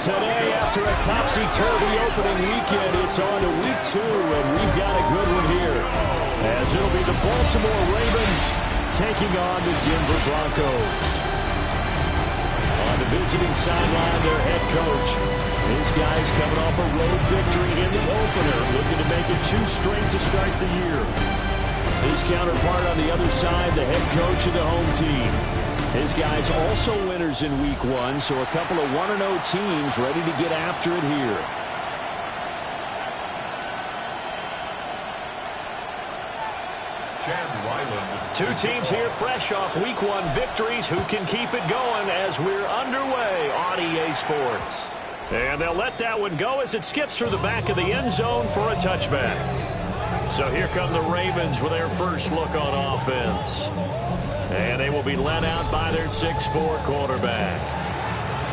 Today, after a topsy-turvy opening weekend, it's on to week 2, and we've got a good one here. As it'll be the Baltimore Ravens taking on the Denver Broncos. On the visiting sideline, their head coach. His guys coming off a road victory in the opener, looking to make it 2 straight to start the year. His counterpart on the other side, the head coach of the home team. His guys also winners in week 1, so a couple of 1-0 teams ready to get after it here. Two teams here fresh off week 1 victories. Who can keep it going as we're underway on EA Sports? And they'll let that one go as it skips through the back of the end zone for a touchback. So here come the Ravens with their first look on offense. And they will be led out by their 6'4" quarterback.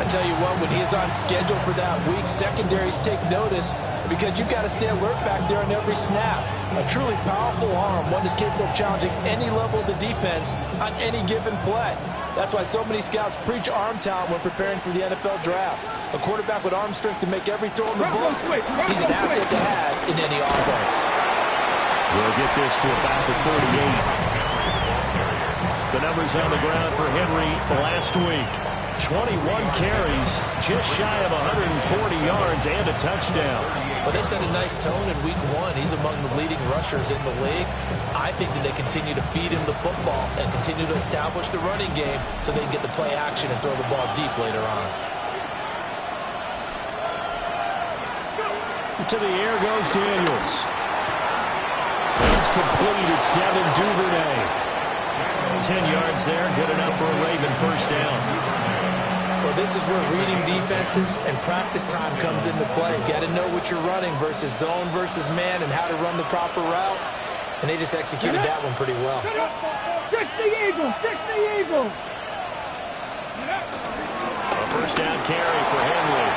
I tell you what, when he is on schedule for that week, secondaries take notice because you've got to stay alert back there on every snap. A truly powerful arm, one that's capable of challenging any level of the defense on any given play. That's why so many scouts preach arm talent when preparing for the NFL draft. A quarterback with arm strength to make every throw in the book, he's an asset to have in any offense. We'll get this to about the 38. The numbers on the ground for Henry last week. 21 carries, just shy of 140 yards and a touchdown. Well, they set a nice tone in week 1. He's among the leading rushers in the league. I think that they continue to feed him the football and continue to establish the running game so they can get the play action and throw the ball deep later on. To the air goes Daniels. It's complete. It's Devin Duvernay. 10 yards there, good enough for a Raven first down. Well, this is where reading defenses and practice time comes into play. Got to know what you're running versus zone versus man and how to run the proper route. And they just executed that one pretty well. Fix the Eagles! Fix the Eagles! A first down carry for Henry.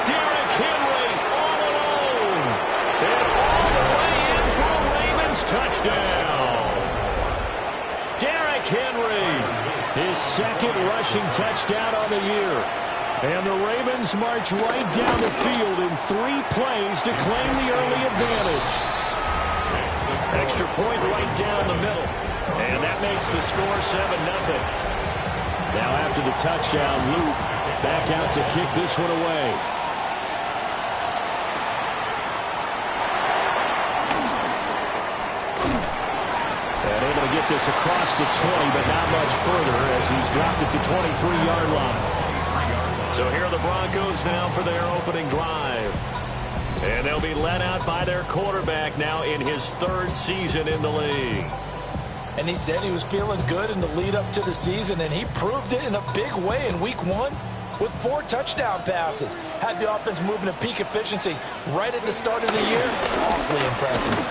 Derrick Henry all alone. And all the way in for a Ravens touchdown. Derrick Henry, his second rushing touchdown on the year. And the Ravens march right down the field in 3 plays to claim the early advantage. Extra point right down the middle. And that makes the score 7-0. Now after the touchdown, Luke back out to kick this one away. Get this across the 20, but not much further as he's dropped it to 23-yard line. So here are the Broncos now for their opening drive. And they'll be led out by their quarterback now in his 3rd season in the league. And he said he was feeling good in the lead up to the season, and he proved it in a big way in week 1 with 4 touchdown passes. Had the offense moving at peak efficiency right at the start of the year. Awfully impressive.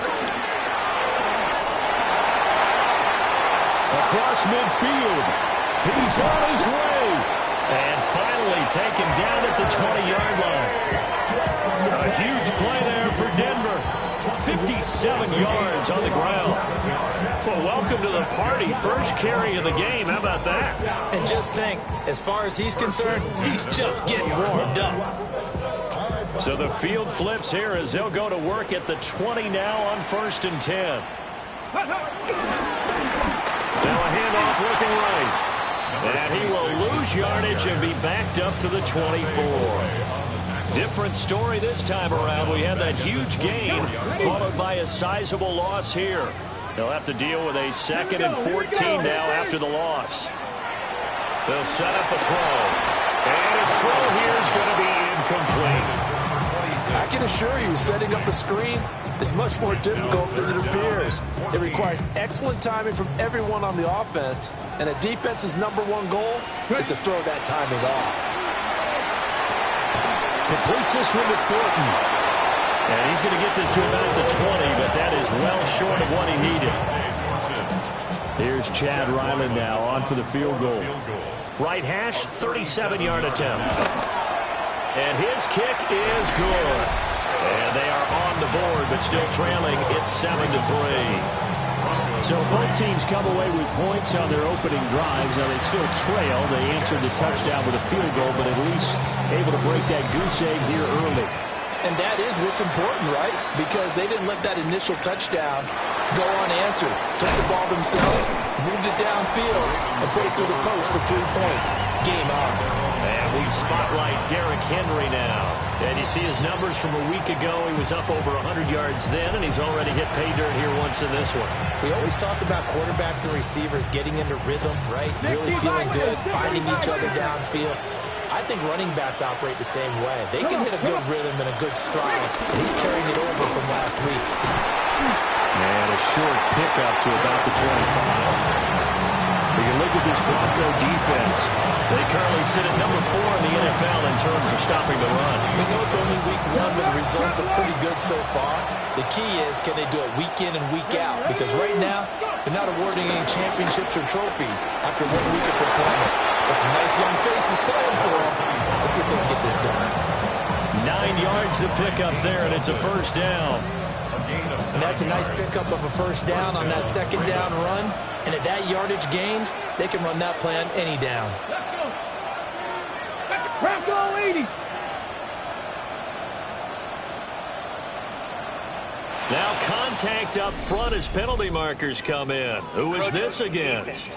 Across midfield. He's on his way. And finally taken down at the 20-yard line. A huge play there for Denver. 57 yards on the ground. Well, welcome to the party. First carry of the game. How about that? And just think, as far as he's concerned, he's just getting warmed up. So the field flips here as they'll go to work at the 20 now on 1st and 10. Now a handoff looking right. And he will lose yardage and be backed up to the 24. Different story this time around. We had that huge gain followed by a sizable loss here. They'll have to deal with a 2nd and 14 now after the loss. They'll set up the throw. And his throw here is going to be incomplete. I can assure you, setting up the screen is much more difficult than it appears. It requires excellent timing from everyone on the offense, and a defense's #1 goal is to throw that timing off. Completes this one to Thornton. And he's going to get this to about the 20, but that is well short of what he needed. Here's Chad Ryland now on for the field goal. Right hash, 37-yard attempt. And his kick is good. And they are on the board, but still trailing. It's 7-3. So both teams come away with points on their opening drives. Now they still trail. They answered the touchdown with a field goal, but at least able to break that goose egg here early. And that is what's important, right? Because they didn't let that initial touchdown go unanswered. Took the ball themselves, moved it downfield, and put it through the post for 3 points. Game on. And we spotlight Derrick Henry now. And you see his numbers from a week ago. He was up over 100 yards then, and he's already hit pay dirt here once in this one. We always talk about quarterbacks and receivers getting into rhythm, right? Really feeling good, finding each other downfield. I think running backs operate the same way. They can hit a good rhythm and a good stride, and he's carrying it over from last week. And a short pickup to about the 25. We can look at this Bronco defense. They currently sit at number 4 in the NFL in terms of stopping the run. We know it's only week 1, but the results are pretty good so far. The key is, can they do it week in and week out? Because right now, they're not awarding any championships or trophies after 1 week of performance. There's some nice young faces playing for them. Let's see if they can get this going. 9 yards to pick up there, and it's a first down. And that's a nice pickup of a first down on that second down run. And at that yardage gained, they can run that play on any down. Bronco 80. Now contact up front as penalty markers come in. Who is this against?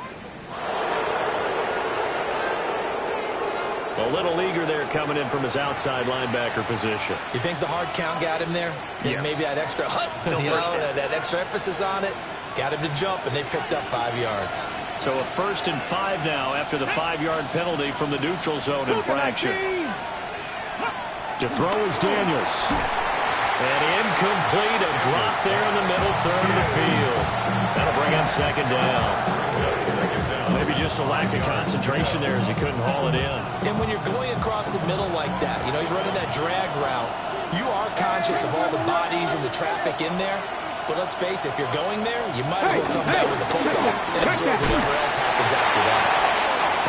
A little eager there coming in from his outside linebacker position. You think the hard count got him there? Yes. Maybe that extra that extra emphasis on it got him to jump, and they picked up 5 yards. So a 1st and 5 now after the 5-yard penalty from the neutral zone infraction. To throw is Daniels. And incomplete, a drop there in the middle third of the field. That'll bring up second down. Maybe just a lack of concentration there as he couldn't haul it in. And when you're going across the middle like that, you know, he's running that drag route, you are conscious of all the bodies and the traffic in there. But let's face it, if you're going there, you might as well come down with the football and absorb whatever else happens after that.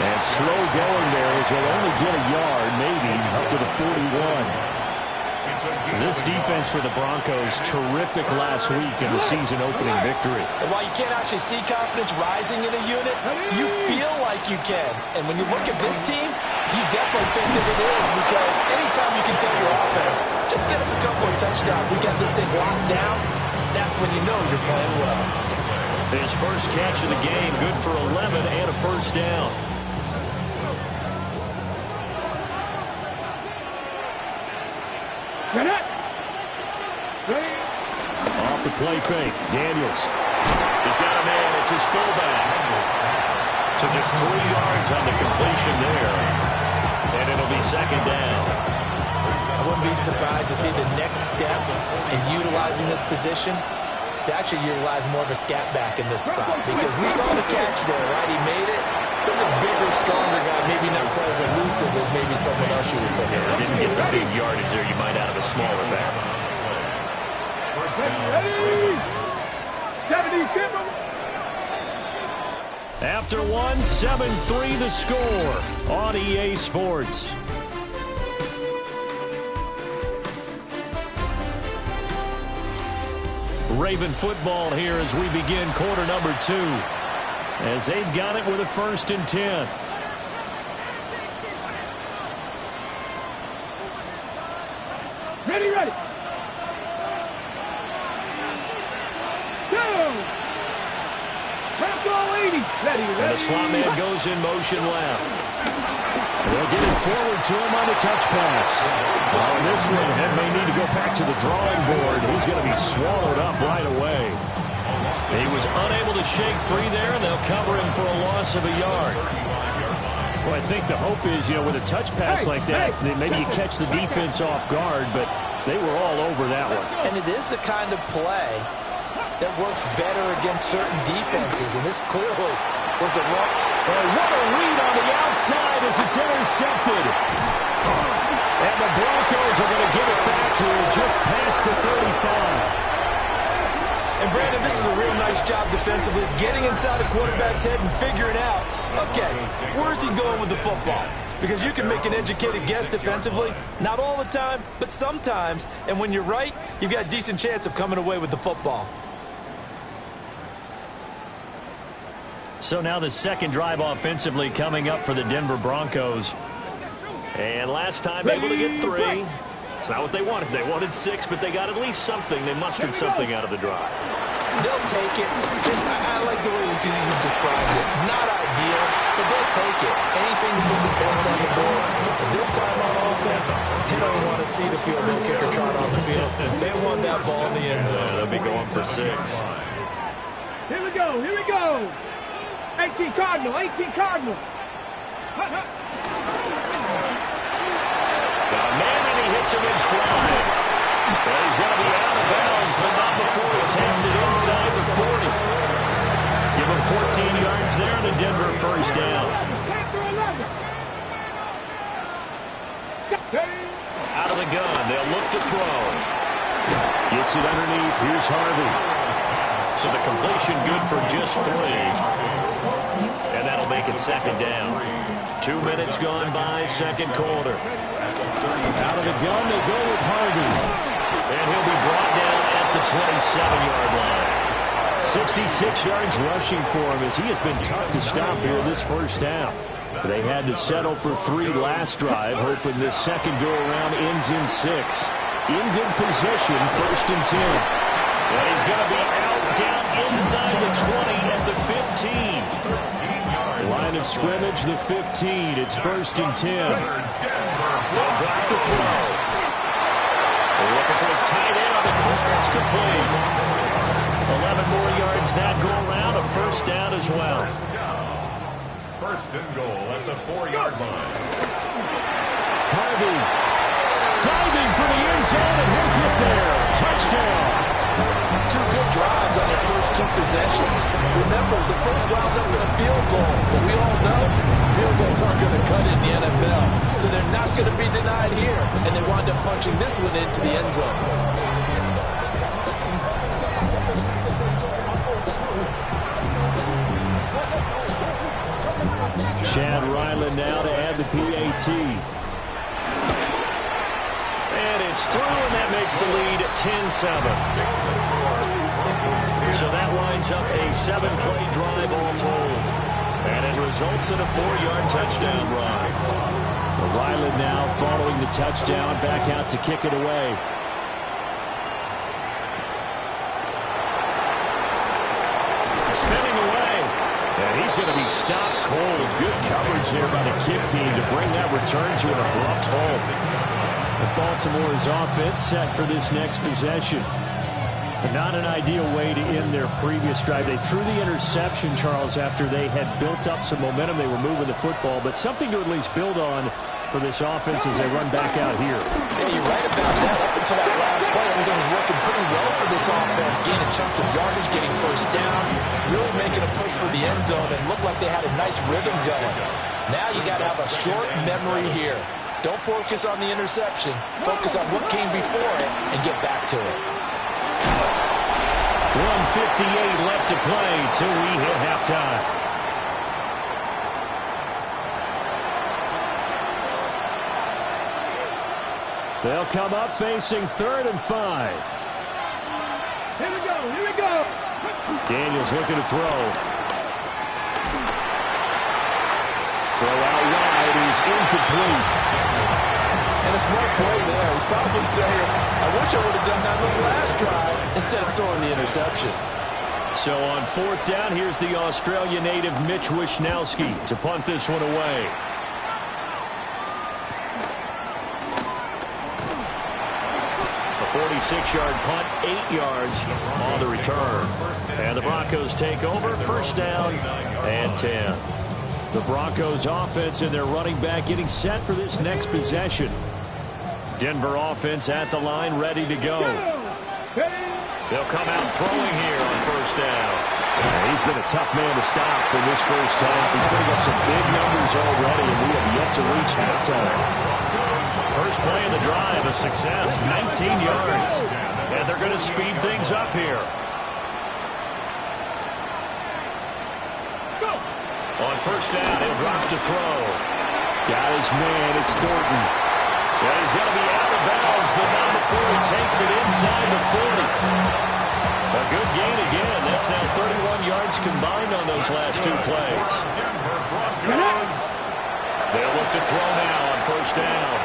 And slow going there as he'll only get a yard, maybe, up to the 41. This defense for the Broncos, terrific last week in the season-opening victory. And while you can't actually see confidence rising in a unit, you feel like you can. And when you look at this team, you definitely think that it is, because anytime you can tell your offense, just get us a couple of touchdowns, we got this thing locked down, that's when you know you're playing well. His first catch of the game, good for 11 and a first down. Off the play fake, Daniels. He's got a man, it's his fullback. So just 3 yards on the completion there. And it'll be second down. I wouldn't be surprised to see the next step in utilizing this position is to actually utilize more of a scat back in this spot. Because we saw the catch there, right? He made it. There's a bigger, stronger guy, maybe not quite as elusive as maybe someone else you would put in. Didn't get the big yardage there. You might out of a smaller back. After one, 7-3 the score on EA Sports. Raven football here as we begin quarter number 2. As they've got it with a 1st and 10. Ready. Go! Bronco 80. Ready. And the slot man goes in motion left. They'll get it forward to him on the touch pass. On this one, Head may need to go back to the drawing board. He's going to be swallowed up right away. He was unable to shake free there, and they'll cover him for a loss of a yard. Well, I think the hope is, you know, with a touch pass like that, maybe you catch the defense off guard, but they were all over that one. And it is the kind of play that works better against certain defenses, and this clearly was the wrong. Oh, what a read on the outside as it's intercepted. And the Broncos are going to get it back here just past the 35. And Brandon, this is a real nice job defensively, getting inside the quarterback's head and figuring out, okay, where's he going with the football? Because you can make an educated guess defensively, not all the time, but sometimes. And when you're right, you've got a decent chance of coming away with the football. So now the second drive offensively coming up for the Denver Broncos. And last time able to get 3. It's not what they wanted. They wanted 6, but they got at least something. They mustered something out of the drive. They'll take it. I like the way you described it. Not ideal, but they'll take it. Anything to put some points on the board. But this time on offense, they don't even want to see the field goal kicker trot on the field. They want that ball in the end zone. They'll be going for 6. Here we go. Here we go. 18 Cardinal. 18 Cardinal. Got a man, and he hits him in stride. Well, he's going to be out of bounds, but not before he takes it inside the 40. Give him 14 yards there and a Denver first down. Out of the gun, they'll look to throw. Gets it underneath. Here's Harvey. So the completion good for just 3. And that'll make it second down. 2 minutes gone by, second quarter. Out of the gun, they go with Harvey. And he'll be brought down at the 27-yard line. 66 yards rushing for him as he has been tough to stop here this first half. They had to settle for 3 last drive, hoping this second go-around ends in 6. In good position, first and 10. And he's going to be out down inside the 20 at the 15. Line of scrimmage, the 15. It's first and 10. They'll drop the throw. They're looking for his tight end on the corner. It's complete. 11 more yards that go around. A first down as well. First and goal at the 4-yard line. Harvey diving for the end zone, and he'll get there. Touchdown. 2 good drives on their first 2 possessions. Remember, the first wound up with a field goal. But we all know field goals aren't going to cut it in the NFL. So they're not going to be denied here. And they wind up punching this one into the end zone. Chad Ryland now to add the PAT. And it's through, and that makes the lead 10-7. So that winds up a 7-play drive all told. And it results in a 4-yard touchdown run. Ryland now following the touchdown, back out to kick it away. Spinning away. And he's going to be stopped cold. Good coverage here by the kick team to bring that return to an abrupt halt. Baltimore's offense set for this next possession. Not an ideal way to end their previous drive. They threw the interception, Charles, after they had built up some momentum. They were moving the football, but something to at least build on for this offense as they run back out here. Yeah, you're right about that. Up until that last play, everything was working pretty well for this offense. Gaining chunks of yardage, getting first downs, really making a push for the end zone, and looked like they had a nice rhythm going. Now you got to have a short memory here. Don't focus on the interception. Focus on what came before it and get back to it. 1:58 left to play till we hit halftime. They'll come up facing 3rd and 5. Here we go. Here we go. Daniels looking to throw. Throw out wide is incomplete. And a smart play there. He's probably saying, I wish I would have done that on the last drive instead of throwing the interception. So on 4th down, here's the Australia native Mitch Wishnowski to punt this one away. A 46-yard punt, 8 yards on the return. And the Broncos take over, first down and 10. The Broncos offense and their running back getting set for this next possession. Denver offense at the line, ready to go. They'll come out throwing here on first down. He's been a tough man to stop in this first half. He's putting up some big numbers already, and we have yet to reach halftime. First play of the drive, a success, 19 yards. And they're going to speed things up here. On first down, he'll drop to throw. Got his man, it's Thornton. Yeah, he's going to be out of bounds, but not before he takes it inside the 40. A good gain again. That's now 31 yards combined on those last two plays. They'll look to throw now on first down.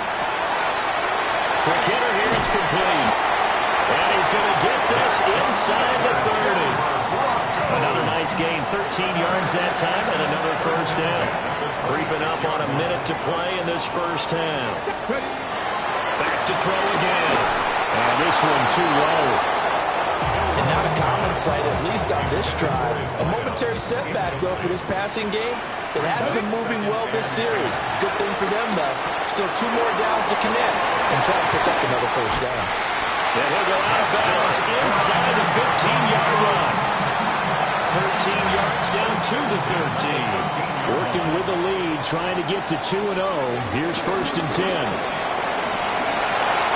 Quick hitter here, it's complete. And he's going to get this inside the 30. Another nice gain, 13 yards that time, and another first down. Creeping up on a minute to play in this first half. Back to throw again. And this one too low. And not a common sight, at least on this drive. A momentary setback, though, for this passing game. It hasn't been moving well this series. Good thing for them, though. Still 2 more downs to connect and try to pick up another first down. And he'll go out of bounds inside the 15-yard line. 13 yards down to the 13. Working with the lead, trying to get to 2-0. Here's first and 10.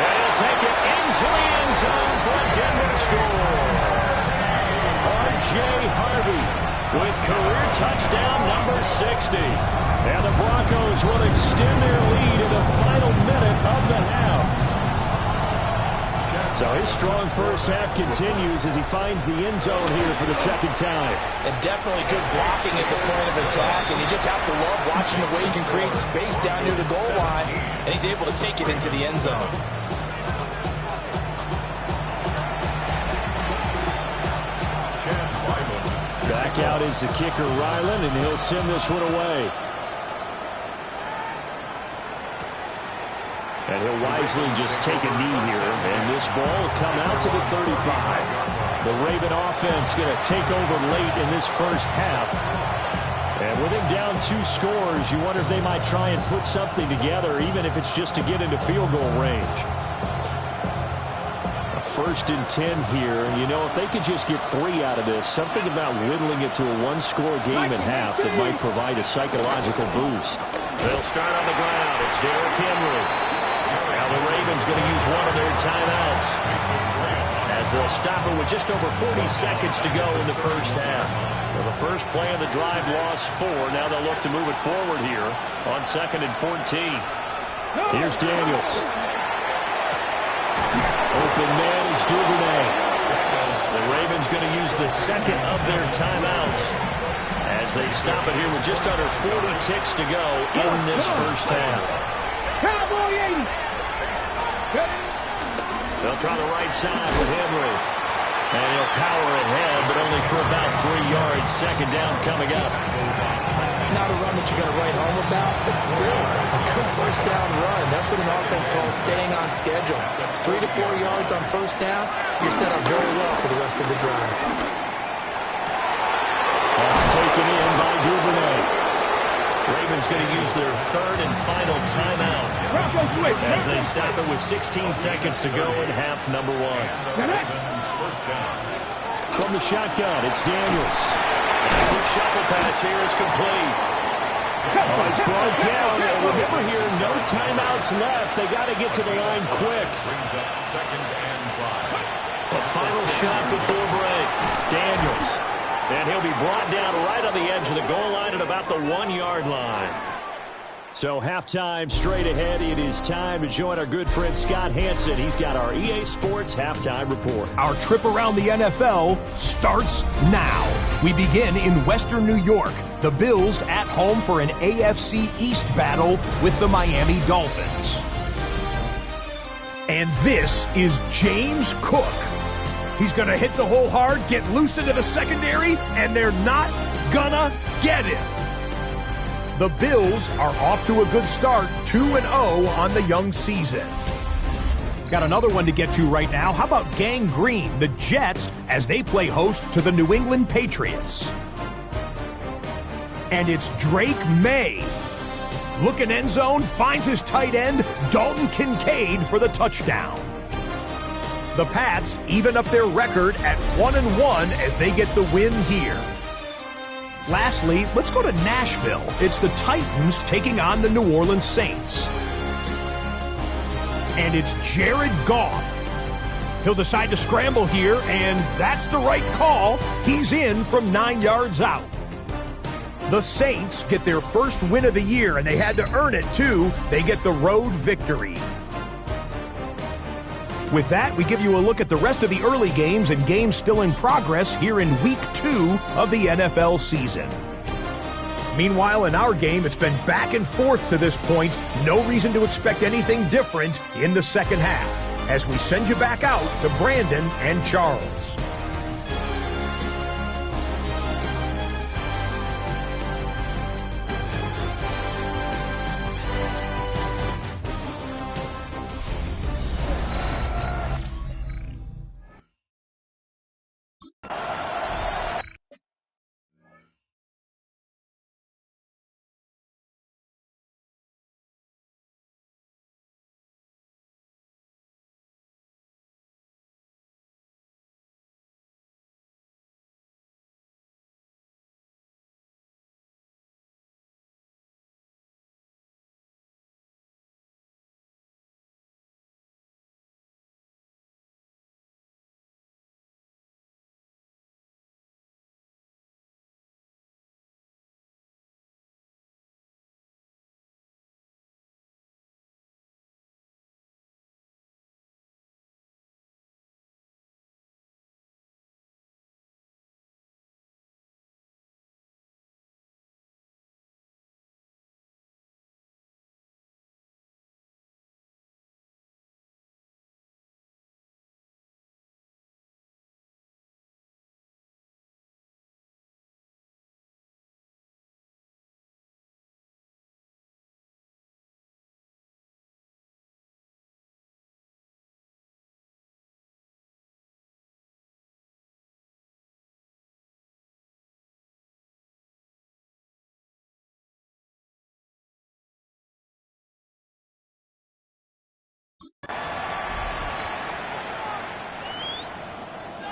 And he'll take it into the end zone for a Denver score. R.J. Harvey with career touchdown number 60. And the Broncos will extend their lead in the final minute of the half. So his strong first half continues as he finds the end zone here for the second time. And definitely good blocking at the point of attack, and you just have to love watching the way he can create space down near the goal line, and he's able to take it into the end zone. Back out is the kicker, Ryland, and he'll send this one away. And he'll wisely just take a knee here, and this ball will come out to the 35. The Raven offense going to take over late in this first half. And with him down 2 scores, you wonder if they might try and put something together, even if it's just to get into field goal range. A first and 10 here, and you know, if they could just get 3 out of this, something about whittling it to a 1-score game at half that might provide a psychological boost. They'll start on the ground. It's Derrick Henry. Now the Ravens going to use one of their timeouts as they'll stop it with just over 40 seconds to go in the first half. Well, the first play of the drive lost 4. Now they'll look to move it forward here on 2nd and 14. Here's Daniels. Open man is Duvernay. The Ravens going to use the second of their timeouts as they stop it here with just under 40 ticks to go in this first half. Cowboy 80. They'll try the right side with Henry. And he'll power ahead, but only for about 3 yards. Second down coming up. Not a run that you're going to write home about, but still a good first down run. That's what an offense calls staying on schedule. 3 to 4 yards on first down, you're set up very well for the rest of the drive. That's taken in by Duvernay. Ravens going to use their 3rd and final timeout as they stop it with 16 seconds to go in half number 1. From the shotgun, it's Daniels. And a quick shuffle pass here is complete. Oh, it's brought down. And remember here, no timeouts left. They got to get to the line quick. Brings up 2nd and 5. A final shot before break. Daniels. And he'll be brought down right on the edge of the goal line at about the 1-yard line. So halftime straight ahead. It is time to join our good friend Scott Hansen. He's got our EA Sports halftime report. Our trip around the NFL starts now. We begin in Western New York. The Bills at home for an AFC East battle with the Miami Dolphins. And this is James Cook. He's going to hit the hole hard, get loose into the secondary, and they're not gonna get him. The Bills are off to a good start, 2-0 on the young season. Got another one to get to right now. How about Gang Green, the Jets, as they play host to the New England Patriots? And it's Drake May. Looking end zone, finds his tight end, Dalton Kincaid, for the touchdown. The Pats even up their record at 1-1 as they get the win here. Lastly, let's go to Nashville. It's the Titans taking on the New Orleans Saints. And it's Jared Goff. He'll decide to scramble here, and that's the right call. He's in from 9 yards out. The Saints get their first win of the year, and they had to earn it, too. They get the road victory. With that, we give you a look at the rest of the early games and games still in progress here in Week 2 of the NFL season. Meanwhile, in our game, it's been back and forth to this point. No reason to expect anything different in the second half, as we send you back out to Brandon and Charles.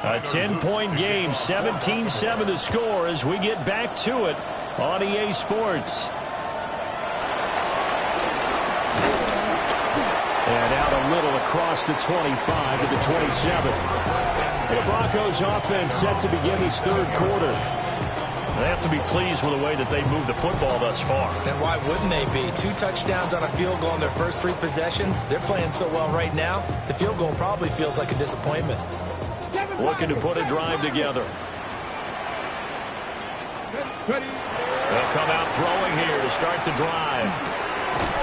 A 10-point game, 17-7 the score as we get back to it on EA Sports. And out a little across the 25 to the 27. The Broncos offense set to begin this third quarter. They have to be pleased with the way that they moved the football thus far. And why wouldn't they be? 2 touchdowns on a field goal in their first 3 possessions. They're playing so well right now, the field goal probably feels like a disappointment. Looking to put a drive together. They'll come out throwing here to start the drive.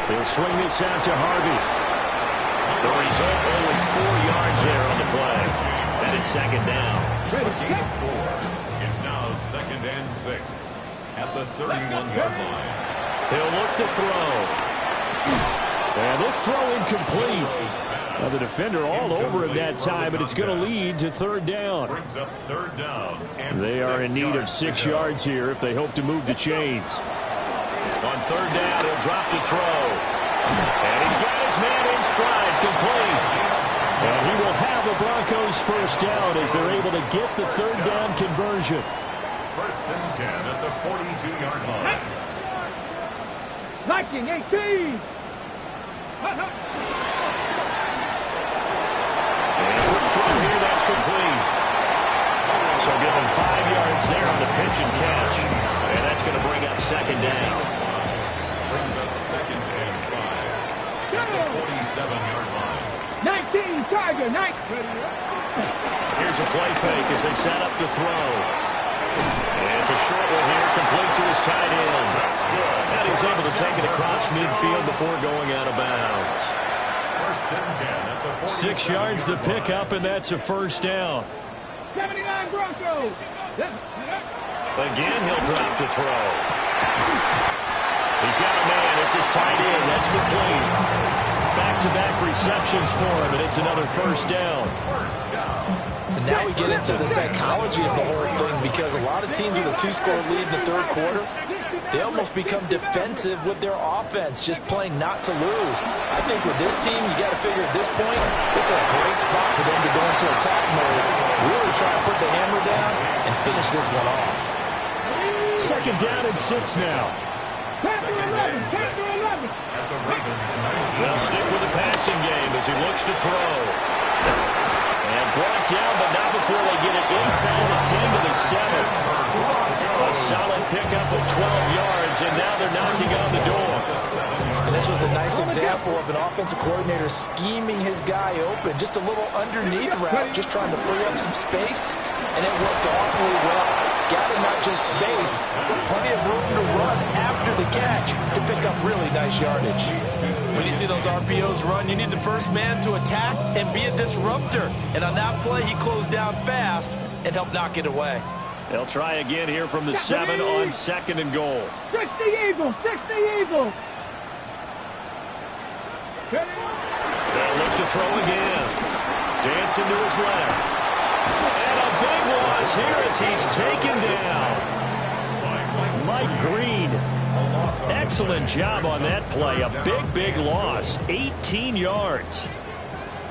They'll swing this out to Harvey. The result, only 4 yards there on the play. And it's second down. It's now 2nd and 6 at the 31-yard line. He'll look to throw. And this throw incomplete. Now the defender all over him that time, but it's going to lead to third down. Brings up third down. And they are in need of 6 yards here if they hope to move the chains. On third down, he'll drop to throw. And he's got his man in stride, complete. And he will have the Broncos first down as they're able to get the third down conversion. 1st and 10 at the 42-yard line. Liking 18. From here, that's complete. So given 5 yards there on the pitch and catch. And that's going to bring up second down. Brings up 2nd and 5 at the 47-yard line. 19, Tiger, 19. Here's a play fake as they set up to throw. And it's a short one here, complete to his tight end. And he's able to take it across midfield before going out of bounds. 1st and 10 at the 6 yards the pickup, and that's a first down. 79 Broncos. Again, he'll drop to throw. He's got a man. It's his tight end. That's complete. Back-to-back receptions for him, and it's another first down. And now we get into the psychology of the whole thing, because a lot of teams with a 2-score lead in the third quarter, they almost become defensive with their offense, just playing not to lose. I think with this team, you got to figure at this point, this is a great spot for them to go into attack mode, really try to put the hammer down and finish this one off. Second down and 6 now. They'll stick with the passing game as he looks to throw. And brought down, but not before they get it inside the 10 to the 7. A solid pickup of 12 yards, and now they're knocking on the door. And this was a nice example of an offensive coordinator scheming his guy open. Just a little underneath route, just trying to free up some space, and it worked awfully well. Got him not just space, but plenty of room to run after the catch to pick up really nice yardage. When you see those RPOs run, you need the first man to attack and be a disruptor. And on that play, he closed down fast and helped knock it away. They'll try again here from the 7 on 2nd and goal. 60 Eagles, 60 Eagles. They'll look to throw again. Dancing to his left. And a big loss here as he's taken down. Mike Green. Excellent job on that play. A big loss. 18 yards.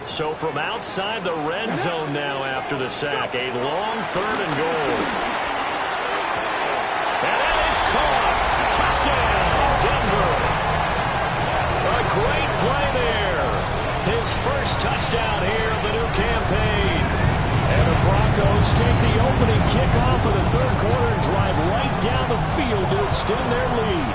So from outside the red zone now after the sack, a long 3rd and goal. And that is caught. Touchdown, Denver. A great play there. His first touchdown here of the new campaign. And the Broncos take the opening kickoff of the 3rd quarter and drive right down the field to extend their lead.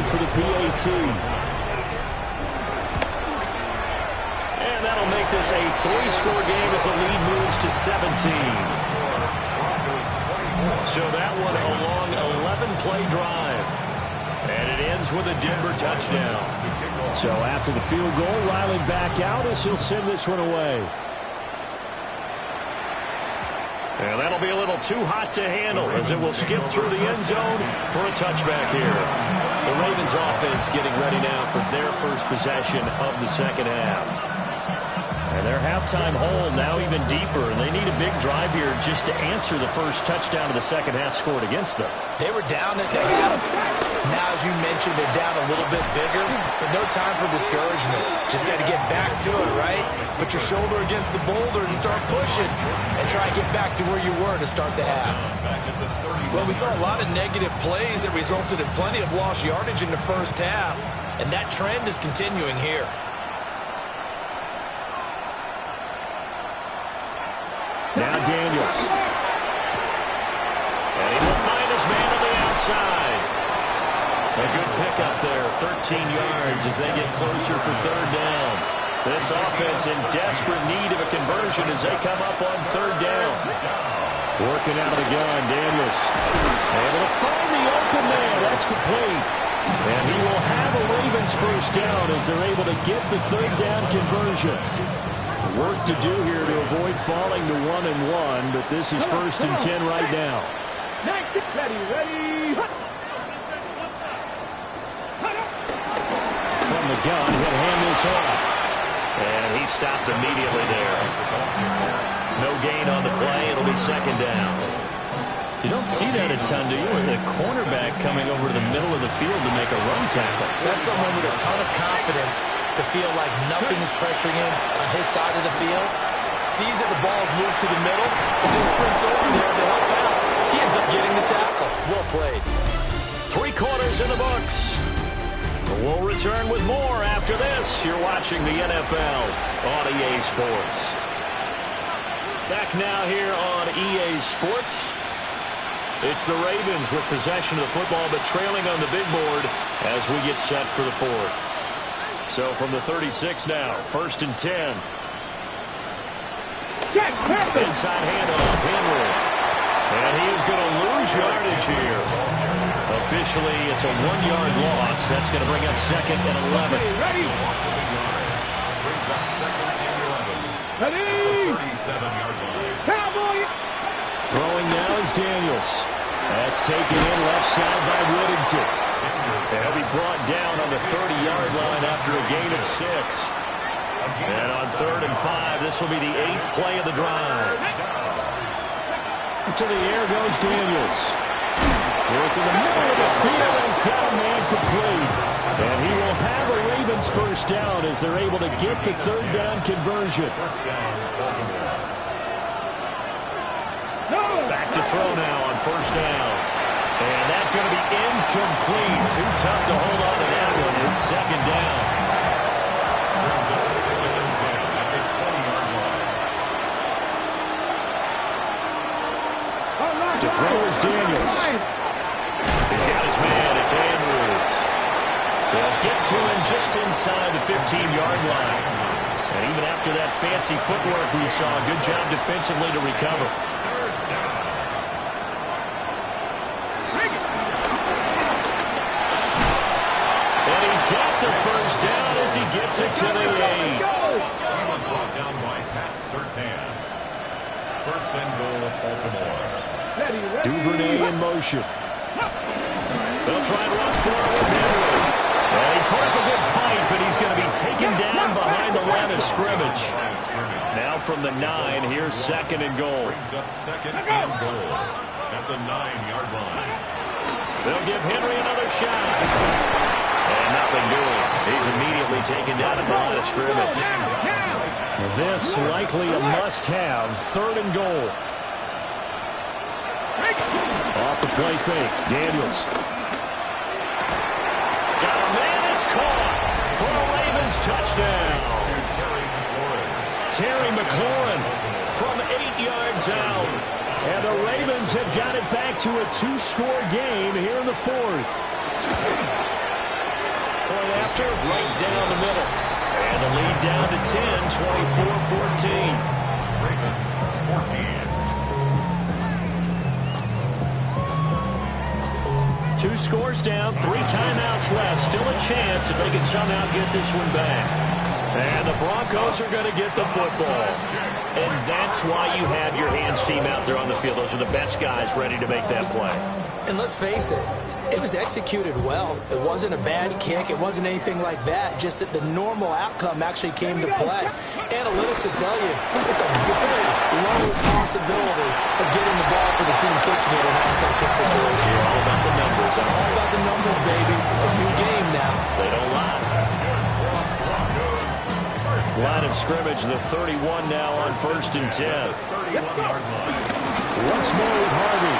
For the PAT. And that'll make this a 3-score game as the lead moves to 17. So that one a long 11-play drive. And it ends with a Denver touchdown. So after the field goal, Riley back out as he'll send this one away. And that'll be a little too hot to handle as it will skip through the end zone for a touchback here. The Ravens offense getting ready now for their first possession of the 2nd half. And their halftime hole now even deeper, and they need a big drive here just to answer the first touchdown of the 2nd half scored against them. They were down at the half. Now, as you mentioned, they're down a little bit bigger, but no time for discouragement. Just got to get back to it, right? Put your shoulder against the boulder and start pushing and try and get back to where you were to start the half. Well, we saw a lot of negative plays that resulted in plenty of lost yardage in the first half, and that trend is continuing here. Now Daniels. And he will find his man on the outside. A good pickup there, 13 yards as they get closer for 3rd down. This offense in desperate need of a conversion as they come up on 3rd down. Working out of the gun, Daniels. Able to find the open man. That's complete. And he will have a Ravens first down as they're able to get the 3rd down conversion. Work to do here to avoid falling to 1-1, but this is 1st and 10 right now. Ready. From the gun, he'll hand this off. And he stopped immediately there. No gain on the play. It'll be 2nd down. You don't see that a ton, do you? With a cornerback coming over to the middle of the field to make a run tackle. That's someone with a ton of confidence to feel like nothing is pressuring him on his side of the field. Sees that the ball's moved to the middle and just sprints over there to help out. He ends up getting the tackle. Well played. 3 quarters in the books. We'll return with more after this. You're watching the NFL on EA Sports. Back now here on EA Sports. It's the Ravens with possession of the football, but trailing on the big board as we get set for the 4th. So from the 36 now, 1st and 10. Inside handoff, Henry. And he is going to lose yardage here. Officially, it's a 1-yard loss. That's going to bring up 2nd and 11. Ready. Brings up 2nd and 11. Ready. 37-yard line. Cowboys. Throwing now is Daniels. That's taken in left side by Whittington. He'll be brought down on the 30-yard line after a gain of 6. And on 3rd and 5, this will be the 8th play of the drive. To the air goes Daniels. Working the middle of the field, and he's got a man complete. And he will have a Ravens first down as they're able to get the 3rd down conversion. Back to throw now on 1st down. And that's going to be incomplete. Too tough to hold on to that one. It's second down. Brings up second and 10 at the 20-yard line. To throw is Daniels. He's got his man. It's Andrews. They'll get to him just inside the 15-yard line. And even after that fancy footwork we saw, good job defensively to recover. And he's got the first down as he gets it to the 8. He was brought down by Pat Surtain. First and goal, Baltimore. Duvernay in motion. They'll try and run forward. And he put up a good fight, but he's going to be taken down behind the line of scrimmage. Now from the 9, here's second and goal. Brings up second and goal at the 9-yard line. They'll give Henry another shot. And nothing doing. He's immediately taken down at the line of scrimmage. This likely a must-have. Third and goal. Off the play fake. Daniels. Got a man. It's caught for a Ravens touchdown. Terry McLaurin from 8 yards out. And the Ravens have got it back to a 2-score game here in the 4th. Point after, right down the middle. And the lead down to 10, 24-14. Ravens 14. 2 scores down, 3 timeouts left. Still a chance if they can somehow get this one back. And the Broncos are going to get the football. And that's why you have your hands team out there on the field. Those are the best guys ready to make that play. And let's face it, it was executed well. It wasn't a bad kick. It wasn't anything like that. Just that the normal outcome actually came to play. Analytics will tell you it's a very low possibility of getting the ball for the team kicking it in an onside kick situation. You're all about the numbers. All about the numbers, baby. It's a new game now. They don't lie. Line of scrimmage, the 31 now on 1st and 10. 31-yard line. Once more with Harvey.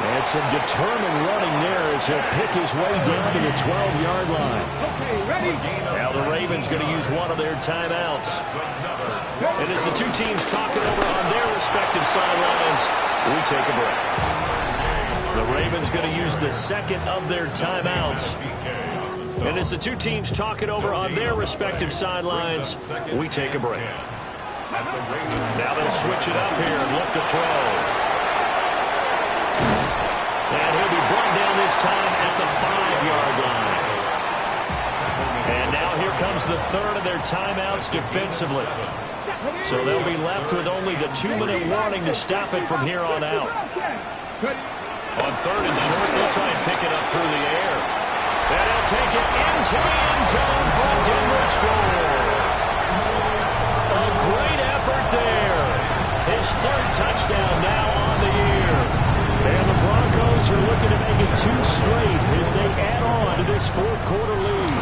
And some determined running there as he'll pick his way down to the 12-yard line. Now the Ravens going to use one of their timeouts. And as the two teams talk it over on their respective sidelines, we take a break. The Ravens going to use the second of their timeouts. And as the two teams talk it over on their respective sidelines, we take a break. Now they'll switch it up here and look to throw. And he'll be brought down this time at the 5-yard line. And now here comes the third of their timeouts defensively. So they'll be left with only the 2-minute warning to stop it from here on out. On 3rd and short, they'll try and pick it up through the air. And he'll take it into the end zone for a Denver score. A great effort there. His 3rd touchdown now on the year. And the Broncos are looking to make it 2 straight as they add on to this 4th quarter lead.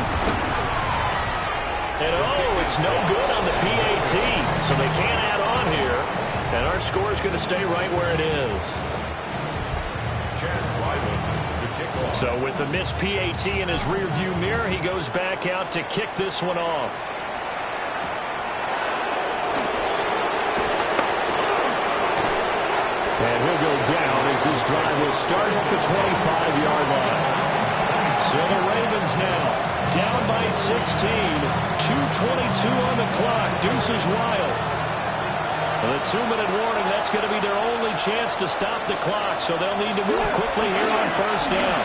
And it's no good on the PAT, so they can't add on here. And our score is going to stay right where it is. So with the missed PAT in his rearview mirror, he goes back out to kick this one off. And he'll go down as this drive will start at the 25-yard line. So the Ravens now down by 16, 2:22 on the clock. Deuces wild. The 2-minute warning, that's going to be their only chance to stop the clock, so they'll need to move quickly here on 1st down.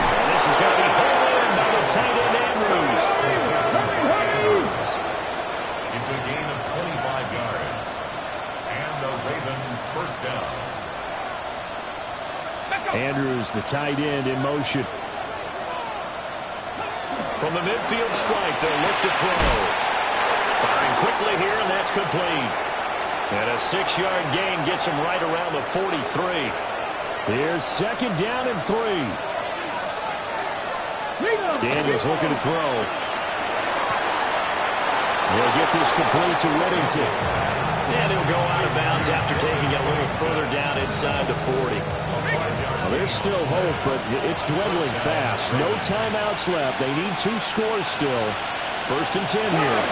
And this is going to be hauled in by the tight end Andrews. It's a gain of 25 yards. And the Raven first down. Andrews, the tight end, in motion. From the midfield strike, they'll look to throw. Firing quickly here, and that's complete. And a 6-yard gain gets him right around the 43. Here's 2nd down and 3. Daniels looking to throw. He'll get this complete to Whittington. And he'll go out of bounds after taking it a little further down inside the 40. Well, there's still hope, but it's dwindling fast. No timeouts left. They need 2 scores still. 1st and 10 here.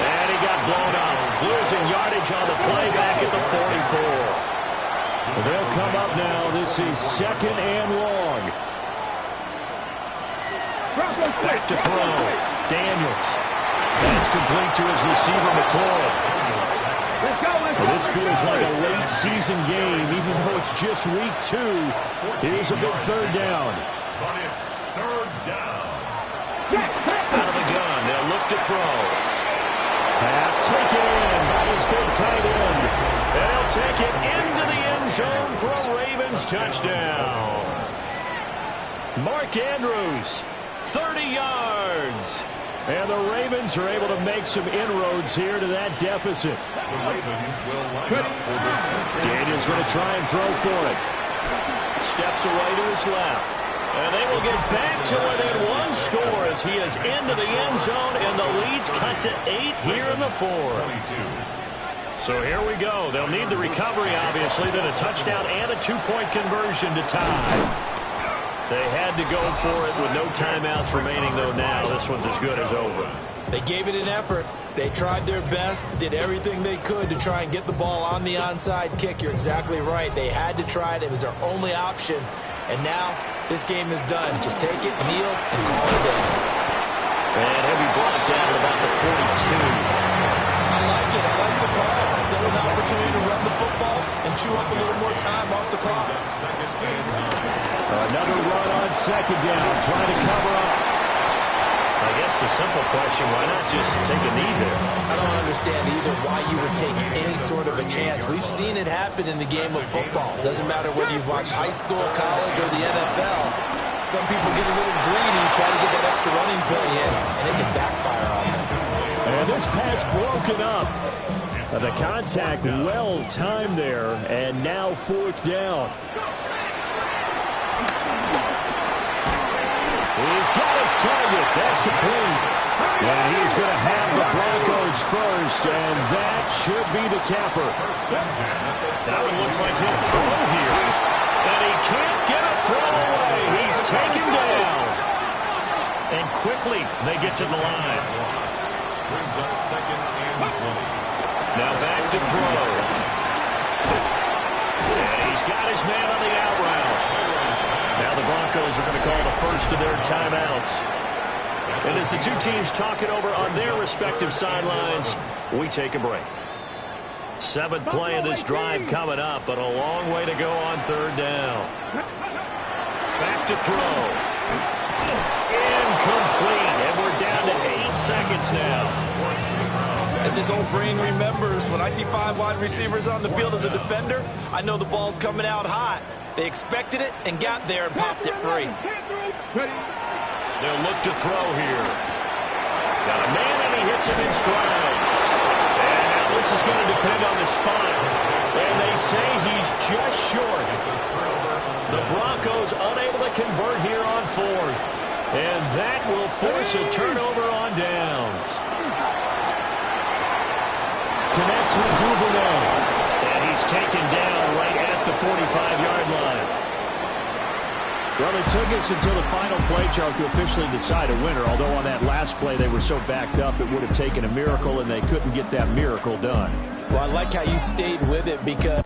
And he got blown up. Losing yardage on the play back at the 44. They'll come up now. This is 2nd and long. Back to throw. Daniels. That's complete to his receiver, McCoy. Well, this feels like a late season game, even though it's just week 2. Here's a big 3rd down. But it's 3rd down. Out of the gun. They'll look to throw. Pass taken in by his big tight end. And he'll take it into the end zone for a Ravens touchdown. Mark Andrews, 30 yards. And the Ravens are able to make some inroads here to that deficit. The Ravens will line up for the Daniels going to try and throw for it. Steps away to his left. And they will get back to within 1 score as he is into the end zone, and the lead's cut to 8 here in the 4th. So here we go. They'll need the recovery, obviously, then a touchdown and a 2-point conversion to tie. They had to go for it with no timeouts remaining, though, now. This one's as good as over. They gave it an effort. They tried their best, did everything they could to try and get the ball on the onside kick. You're exactly right. They had to try it. It was their only option. And now this game is done. Just take it, kneel, and call it a day. And he'll be brought down at about the 42. I like it. I like the call. Still an opportunity to run the football and chew up a little more time off the clock. Another run on 2nd down, trying to cover up. I guess the simple question, why not just take a knee there? I don't understand either why you would take any sort of a chance. We've seen it happen in the game of football. Doesn't matter whether you've watched high school, college, or the NFL. Some people get a little greedy, try to get that extra running play in, and it can backfire on them. And this pass broken up. The contact well timed there, and now 4th down. He's got his target. That's complete. And he's going to have the Broncos first, and that should be the capper. That one looks like he'll throw here. And he can't get a throw away. He's taken down. And quickly they get to the line. Brings up 2nd and 20. Now back to throw. And he's got his man on the out route. Now the Broncos are going to call the first of their timeouts. And as the 2 teams talk it over on their respective sidelines, we take a break. 7th play of this drive coming up, but a long way to go on 3rd down. Back to throw. Incomplete. And we're down to 8 seconds now. As his old brain remembers, when I see 5 wide receivers on the field as a defender, I know the ball's coming out hot. They expected it and got there and popped it free. They'll look to throw here. Got a man and he hits him in stride. And now this is going to depend on the spot. And they say he's just short. The Broncos unable to convert here on 4th. And that will force a turnover on downs. Connects with Duvernay. And he's taken down right at the 45-yard line. Well, it took us until the final play, Charles, to officially decide a winner. Although on that last play they were so backed up, it would have taken a miracle, and they couldn't get that miracle done. Well, I like how you stayed with it because